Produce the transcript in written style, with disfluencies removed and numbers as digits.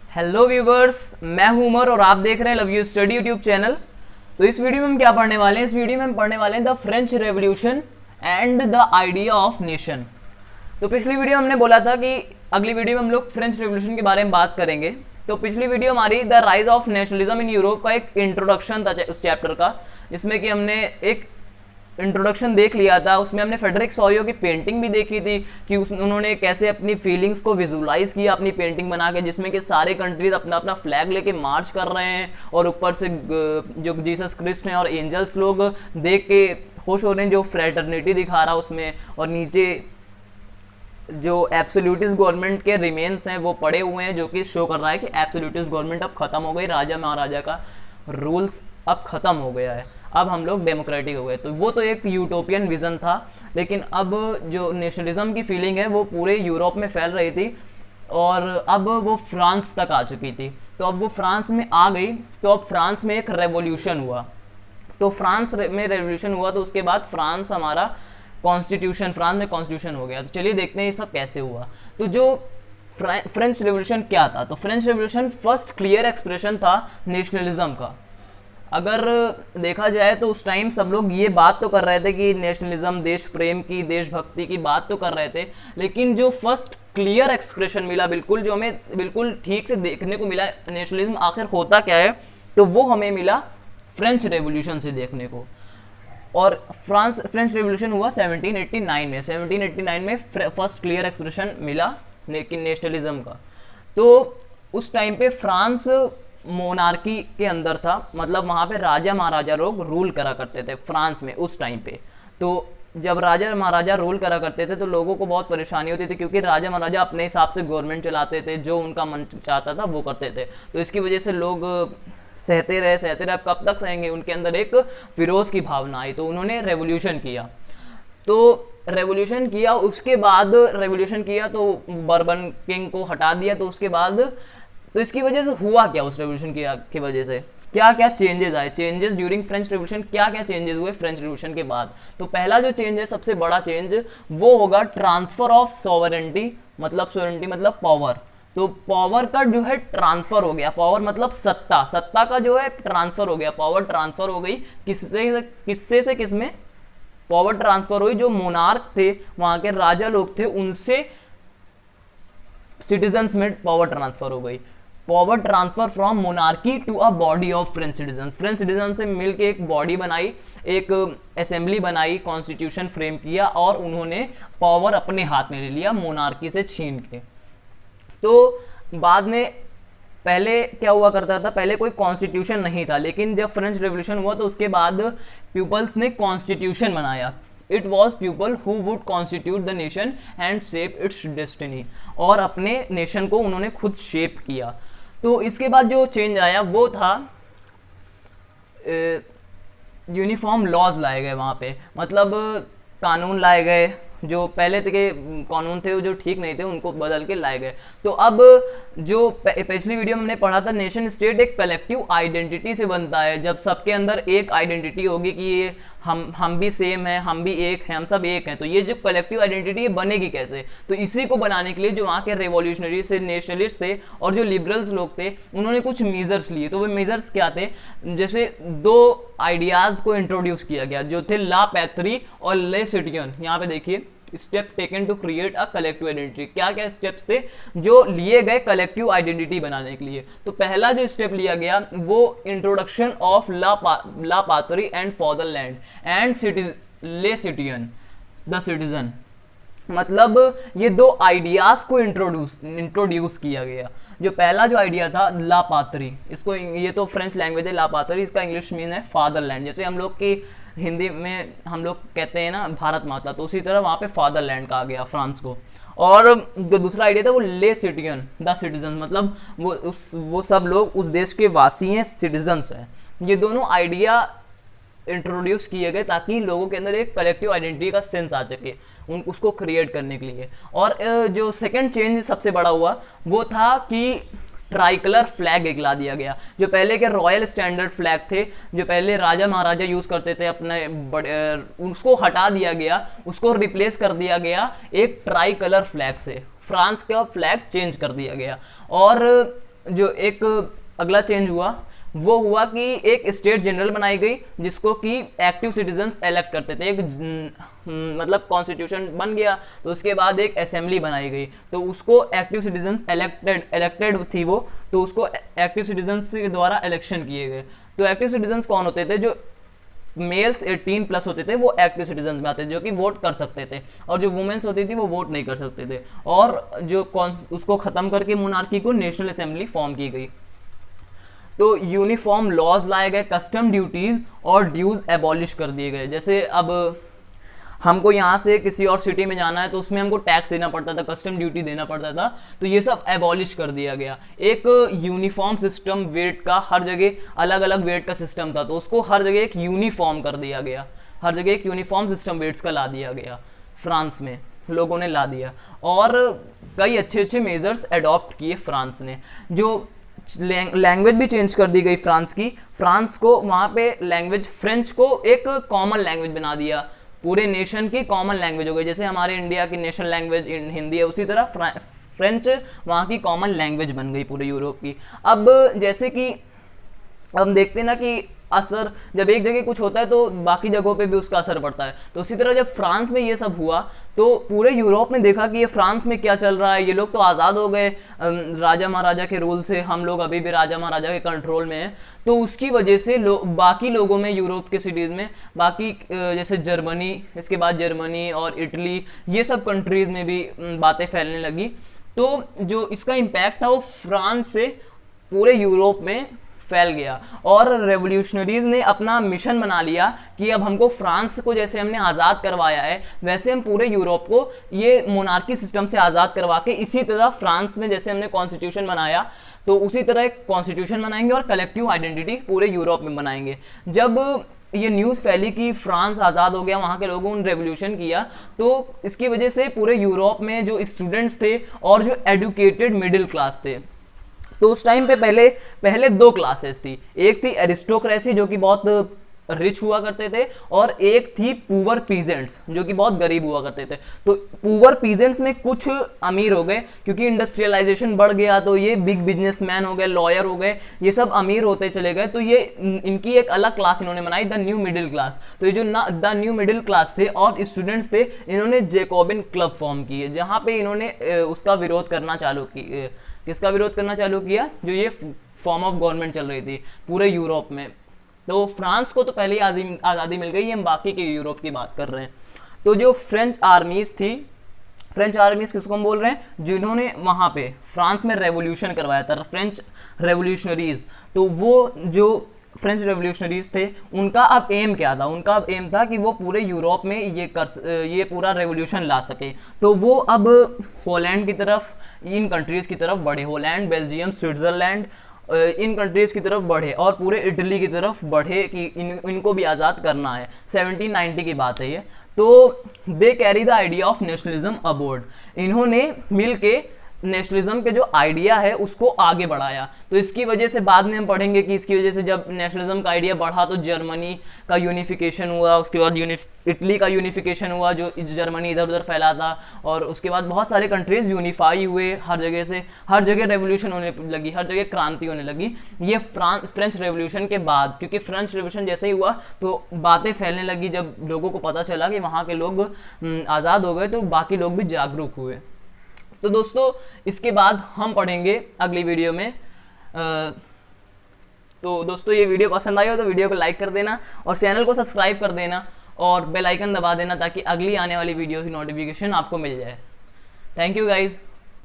Hello viewers, मैं हूं उमर और आप देख रहे हैं love you study YouTube channel. तो इस वीडियो में हम क्या पढ़ने वाले हैं? इस वीडियो में हम पढ़ने वाले हैं the French revolution and the idea of nation. तो पिछली वीडियो हमने बोला था कि अगली वीडियो में हम लोग फ्रेंच रेवोल्यूशन के बारे में बात करेंगे। तो पिछली वीडियो हमारी the rise of nationalism in Europe का एक इंट्रोडक्शन था उस चैप्टर का, जिसमें कि हमने एक इंट्रोडक्शन देख लिया था। उसमें हमने फ्रेडरिक सॉरियो की पेंटिंग भी देखी थी कि उन्होंने कैसे अपनी फीलिंग्स को विजुलाइज किया अपनी पेंटिंग बना के, जिसमें कि सारे कंट्रीज अपना अपना फ्लैग लेके मार्च कर रहे हैं और ऊपर से जो जीसस क्रिस्ट हैं और एंजल्स लोग देख के खुश हो रहे हैं, जो फ्रेटर्निटी दिखा रहा उसमें। और नीचे जो एब्सोल्यूटिस्ट गवर्नमेंट के रिमेन्स हैं वो पड़े हुए हैं, जो कि शो कर रहा है कि एब्सोल्यूटिस्ट गवर्नमेंट अब खत्म हो गई, राजा महाराजा का रूल्स अब खत्म हो गया है, अब हम लोग डेमोक्रेटिक हो गए। तो वो तो एक यूटोपियन विजन था, लेकिन अब जो नेशनलिज्म की फीलिंग है वो पूरे यूरोप में फैल रही थी और अब वो फ्रांस तक आ चुकी थी। तो अब वो फ्रांस में आ गई, तो अब फ्रांस में एक रेवोल्यूशन हुआ। तो फ्रांस में रेवोल्यूशन हुआ तो उसके बाद फ्रांस हमारा कॉन्स्टिट्यूशन, फ्रांस में कॉन्स्टिट्यूशन हो गया। तो चलिए देखते हैं ये सब कैसे हुआ। तो जो फ्रेंच रेवोल्यूशन क्या था? तो French revolution first clear expression था नेशनलिज्म का। अगर देखा जाए तो उस टाइम सब लोग ये बात तो कर रहे थे कि नेशनलिज्म, देश प्रेम की, देशभक्ति की बात तो कर रहे थे, लेकिन जो फर्स्ट क्लियर एक्सप्रेशन मिला, बिल्कुल जो हमें बिल्कुल ठीक से देखने को मिला नेशनलिज्म आखिर होता क्या है, तो वो हमें मिला फ्रेंच रेवोल्यूशन से देखने को। और फ्रेंच रेवोल्यूशन हुआ 1789 में। 1789 में फर्स्ट क्लियर एक्सप्रेशन मिला लेकिन नेशनलिज्म का। तो उस टाइम पे फ्रांस मोनार्की के अंदर था, मतलब वहाँ पे राजा महाराजा लोग रूल करा करते थे फ्रांस में उस टाइम पे। तो जब राजा महाराजा रूल करा करते थे तो लोगों को बहुत परेशानी होती थी, क्योंकि राजा महाराजा अपने हिसाब से गवर्नमेंट चलाते थे, जो उनका मन चाहता था वो करते थे। तो इसकी वजह से लोग सहते रहे, अब कब तक सहेंगे? उनके अंदर एक विरोध की भावना आई, तो उन्होंने रेवोल्यूशन किया। तो रेवोल्यूशन किया, उसके बाद रेवोल्यूशन किया तो बर्बन किंग को हटा दिया। तो उसके बाद तो इसकी वजह से हुआ क्या? उस रेवोल्यूशन की वजह से क्या क्या चेंजेस आए? चेंजेस ड्यूरिंग फ्रेंच रेवोल्यूशन, क्या क्या चेंजेस हुए फ्रेंच रेवोल्यूशन के बाद? तो पहला जो चेंज है, सबसे बड़ा चेंज, वो होगा ट्रांसफर ऑफ सॉवरेंटी। मतलब सॉवरेंटी मतलब पावर। तो पावर का जो है ट्रांसफर हो गया। पावर मतलब सत्ता, सत्ता का जो है ट्रांसफर हो गया, पावर ट्रांसफर हो गई। किससे से किसमें पावर ट्रांसफर हुई? जो मोनार्क थे, वहां के राजा लोग थे, उनसे सिटीजन्स में पावर ट्रांसफर हो गई। Power transfer from monarchy to a body of French citizen. French citizen से मिलकर एक बॉडी बनाई, एक असेंबली बनाई, कॉन्स्टिट्यूशन फ्रेम किया और उन्होंने पावर अपने हाथ में ले लिया मोनार्की से छीन के। तो बाद में पहले क्या हुआ करता था? पहले कोई कॉन्स्टिट्यूशन नहीं था, लेकिन जब फ्रेंच रेवोल्यूशन हुआ तो उसके बाद पीपल्स ने कॉन्स्टिट्यूशन बनाया। It was people who would constitute the nation and shape it's destiny. और अपने नेशन को उन्होंने खुद शेप किया। तो इसके बाद जो चेंज आया वो था यूनिफॉर्म लॉज लाए गए वहाँ पे, मतलब कानून लाए गए। जो पहले के कानून थे वो जो ठीक नहीं थे, उनको बदल के लाए गए। तो अब जो पिछली वीडियो में हमने पढ़ा था, नेशन स्टेट एक कलेक्टिव आइडेंटिटी से बनता है। जब सबके अंदर एक आइडेंटिटी होगी कि ये हम भी सेम हैं, हम भी एक हैं, हम सब एक हैं, तो ये जो कलेक्टिव आइडेंटिटी है बनेगी कैसे? तो इसी को बनाने के लिए जो वहाँ के रेवोल्यूशनरी से नेशनलिस्ट थे और जो लिबरल्स लोग थे, उन्होंने कुछ मेजर्स लिए। तो वो मेजर्स क्या थे? जैसे दो आइडियाज़ को इंट्रोड्यूस किया गया, जो थे ला पैत्री और ले सिटियन। यहाँ पे देखिए, step taken to create a collective identity. क्या क्या स्टेप्स थे जो लिए गए कलेक्टिव आइडेंटिटी बनाने के लिए? तो पहला जो स्टेप लिया गया वो इंट्रोडक्शन ऑफ ला पात्री एंड फादरलैंड एंड ले सिटियन द सिटीजन। मतलब ये दो आइडियाज को इंट्रोड्यूस किया गया। जो पहला जो आइडिया था ला पात्री, इसको ये तो फ्रेंच लैंग्वेज है ला पात्री, इसका इंग्लिश मीन है फादरलैंड। जैसे हम लोग की हिंदी में हम लोग कहते हैं ना भारत माता, तो उसी तरह वहाँ पे फादरलैंड कहा गया फ्रांस को। और जो दूसरा आइडिया था वो ले सिटियन द सिटीजन, मतलब वो सब लोग उस देश के वासी हैं, सिटीजन्स हैं। ये दोनों आइडिया इंट्रोड्यूस किए गए ताकि लोगों के अंदर एक कलेक्टिव आइडेंटिटी का सेंस आ सके, उसको क्रिएट करने के लिए। और जो सेकंड चेंज सबसे बड़ा हुआ वो था कि ट्राइकलर फ्लैग एक ला दिया गया। जो पहले के रॉयल स्टैंडर्ड फ्लैग थे, जो पहले राजा महाराजा यूज़ करते थे अपने उसको हटा दिया गया, उसको रिप्लेस कर दिया गया एक ट्राई कलर फ्लैग से। फ्रांस का फ्लैग चेंज कर दिया गया। और जो एक अगला चेंज हुआ वो हुआ कि एक स्टेट जनरल बनाई गई जिसको कि एक्टिव सिटीजन्स इलेक्ट करते थे। एक मतलब कॉन्स्टिट्यूशन बन गया, तो उसके बाद एक असेंबली बनाई गई, तो उसको एक्टिव सिटीजन्स इलेक्टेड थी वो, तो उसको एक्टिव सिटीजन्स के द्वारा इलेक्शन किए गए। तो एक्टिव सिटीजन्स कौन होते थे? जो मेल्स 18 प्लस होते थे वो एक्टिव सिटीजन्स में आते थे, जो कि वोट कर सकते थे, और जो वुमेन्स होती थी वो वोट नहीं कर सकते थे। और जो उसको ख़त्म करके मोनार्की को नेशनल असेंबली फॉर्म की गई। तो यूनिफॉर्म लॉज लाए गए, कस्टम ड्यूटीज़ और ड्यूज एबॉलिश कर दिए गए। जैसे अब हमको यहाँ से किसी और सिटी में जाना है तो उसमें हमको टैक्स देना पड़ता था, कस्टम ड्यूटी देना पड़ता था, तो ये सब एबॉलिश कर दिया गया। एक यूनिफॉर्म सिस्टम वेट का, हर जगह अलग अलग वेट का सिस्टम था, तो उसको हर जगह एक यूनिफॉर्म कर दिया गया, हर जगह एक यूनिफॉर्म सिस्टम वेट्स का ला दिया गया, फ्रांस में लोगों ने ला दिया। और कई अच्छे अच्छे मेजर्स अडॉप्ट किए फ्रांस ने। जो लैंग्वेज भी चेंज कर दी गई फ्रांस की, फ्रांस को वहाँ पे लैंग्वेज फ्रेंच को एक कॉमन लैंग्वेज बना दिया, पूरे नेशन की कॉमन लैंग्वेज हो गई। जैसे हमारे इंडिया की नेशनल लैंग्वेज हिंदी है, उसी तरह फ्रेंच वहाँ की कॉमन लैंग्वेज बन गई पूरे यूरोप की। अब जैसे कि हम देखते हैं ना कि असर जब एक जगह कुछ होता है तो बाकी जगहों पे भी उसका असर पड़ता है, तो उसी तरह जब फ्रांस में ये सब हुआ तो पूरे यूरोप ने देखा कि ये फ्रांस में क्या चल रहा है, ये लोग तो आज़ाद हो गए राजा महाराजा के रूल से, हम लोग अभी भी राजा महाराजा के कंट्रोल में हैं। तो उसकी वजह से बाकी लोगों में, यूरोप के सिटीज़ में, बाकी जैसे जर्मनी, इसके बाद जर्मनी और इटली, ये सब कंट्रीज़ में भी बातें फैलने लगी। तो जो इसका इम्पैक्ट था वो फ्रांस से पूरे यूरोप में फैल गया, और रेवोल्यूशनरीज ने अपना मिशन बना लिया कि अब हमको फ्रांस को जैसे हमने आज़ाद करवाया है वैसे हम पूरे यूरोप को ये मोनार्की सिस्टम से आज़ाद करवा के, इसी तरह फ्रांस में जैसे हमने कॉन्स्टिट्यूशन बनाया तो उसी तरह एक कॉन्स्टिट्यूशन बनाएंगे और कलेक्टिव आइडेंटिटी पूरे यूरोप में बनाएंगे। जब ये न्यूज़ फैली कि फ्रांस आज़ाद हो गया, वहाँ के लोगों ने रेवोल्यूशन किया, तो इसकी वजह से पूरे यूरोप में जो स्टूडेंट्स थे और जो एडुकेटेड मिडिल क्लास थे, तो उस टाइम पे पहले दो क्लासेस थी। एक थी एरिस्टोक्रेसी जो कि बहुत रिच हुआ करते थे, और एक थी पुअर पीजेंट्स जो कि बहुत गरीब हुआ करते थे। तो पुअर पीजेंट्स में कुछ अमीर हो गए क्योंकि इंडस्ट्रियलाइजेशन बढ़ गया, तो ये बिग बिजनेसमैन हो गए, लॉयर हो गए, ये सब अमीर होते चले गए। तो ये इनकी एक अलग क्लास इन्होंने बनाई, द न्यू मिडिल क्लास। तो ये जो द न्यू मिडिल क्लास थे और स्टूडेंट्स थे, इन्होंने जैकोबिन क्लब फॉर्म किए, जहाँ पे इन्होंने उसका विरोध करना चालू किया। किसका विरोध करना चालू किया? जो ये फॉर्म ऑफ गवर्नमेंट चल रही थी पूरे यूरोप में। तो फ्रांस को तो पहले ही आज़ादी मिल गई, हम बाकी के यूरोप की बात कर रहे हैं। तो जो फ्रेंच आर्मीज थी, फ्रेंच आर्मीज किसको हम बोल रहे हैं? जिन्होंने वहाँ पे फ्रांस में रेवोल्यूशन करवाया था, फ्रेंच रेवोल्यूशनरीज। तो वो जो फ्रेंच रेवोल्यूशनरीज थे, उनका अब एम क्या था? उनका अब एम था कि वो पूरे यूरोप में ये पूरा रेवोल्यूशन ला सके। तो वो अब हॉलैंड की तरफ, इन कंट्रीज़ की तरफ बढ़े, हॉलैंड, बेल्जियम, स्विट्ज़रलैंड, इन कंट्रीज़ की तरफ बढ़े, और पूरे इटली की तरफ बढ़े कि इनको भी आज़ाद करना है। 1790 की बात है ये। तो they carry the idea of nationalism abroad. इन्होंने मिल के नेशनलिज्म के जो आइडिया है उसको आगे बढ़ाया। तो इसकी वजह से बाद में हम पढ़ेंगे कि इसकी वजह से जब नेशनलिज्म का आइडिया बढ़ा तो जर्मनी का यूनिफिकेशन हुआ, उसके बाद इटली का यूनिफिकेशन हुआ, जो जर्मनी इधर उधर फैला था, और उसके बाद बहुत सारे कंट्रीज यूनिफाई हुए, हर जगह से, हर जगह रेवोल्यूशन होने लगी, हर जगह क्रांति होने लगी। ये फ्रेंच रेवोल्यूशन के बाद, क्योंकि फ्रेंच रेवोल्यूशन जैसे ही हुआ तो बातें फैलने लगी, जब लोगों को पता चला कि वहाँ के लोग आज़ाद हो गए तो बाकी लोग भी जागरूक हुए। तो दोस्तों इसके बाद हम पढ़ेंगे अगली वीडियो में। तो दोस्तों ये वीडियो पसंद आई हो तो वीडियो को लाइक कर देना और चैनल को सब्सक्राइब कर देना और बेल आइकन दबा देना ताकि अगली आने वाली वीडियो की नोटिफिकेशन आपको मिल जाए। Thank you guys.